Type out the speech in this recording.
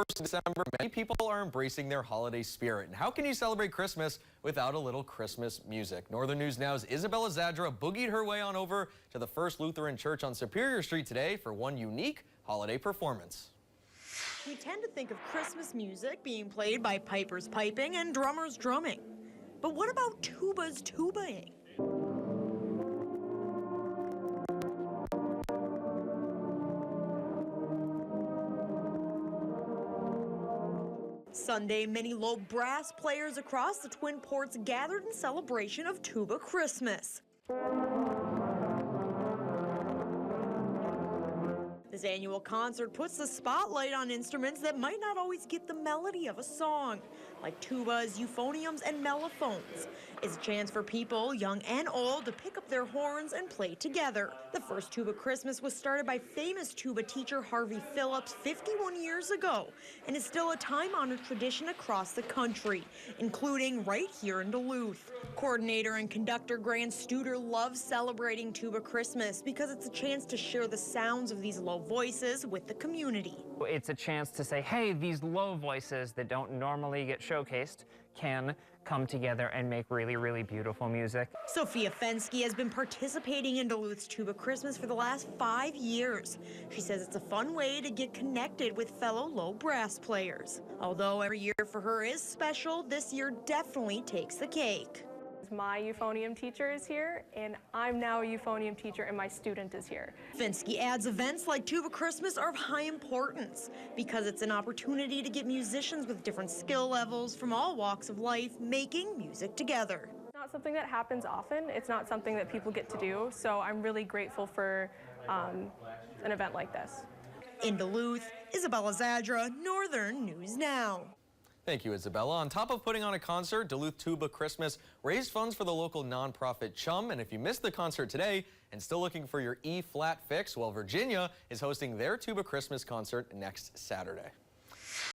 1st of December, many people are embracing their holiday spirit. And how can you celebrate Christmas without a little Christmas music? Northern News Now's Isabella Zadra boogied her way on over to the First Lutheran Church on Superior Street today for one unique holiday performance. We tend to think of Christmas music being played by pipers piping and drummers drumming. But what about tubas tubaing? Sunday, many low brass players across the Twin Ports gathered in celebration of Tubachristmas. This annual concert puts the spotlight on instruments that might not always get the melody of a song, like tubas, euphoniums, and mellophones. It's a chance for people, young and old, to pick up their horns and play together. The first Tubachristmas was started by famous tuba teacher Harvey Phillips 51 years ago, and is still a time-honored tradition across the country, including right here in Duluth. Coordinator and conductor Grant Studer loves celebrating Tubachristmas because it's a chance to share the sounds of these low voices with the community. It's a chance to say, hey, these low voices that don't normally get showcased can come together and make really, really beautiful music. Sophia Fensky has been participating in Duluth's Tubachristmas for the last 5 years. She says it's a fun way to get connected with fellow low brass players. Although every year for her is special, this year definitely takes the cake. My euphonium teacher is here, and I'm now a euphonium teacher, and my student is here. Fensky adds events like Tubachristmas are of high importance because it's an opportunity to get musicians with different skill levels from all walks of life making music together. It's not something that happens often. It's not something that people get to do, so I'm really grateful for an event like this. In Duluth, Isabella Zadra, Northern News Now. Thank you, Isabella. On top of putting on a concert, Duluth Tubachristmas raised funds for the local nonprofit Chum. And if you missed the concert today and still looking for your E-flat fix, well, Virginia is hosting their Tubachristmas concert next Saturday.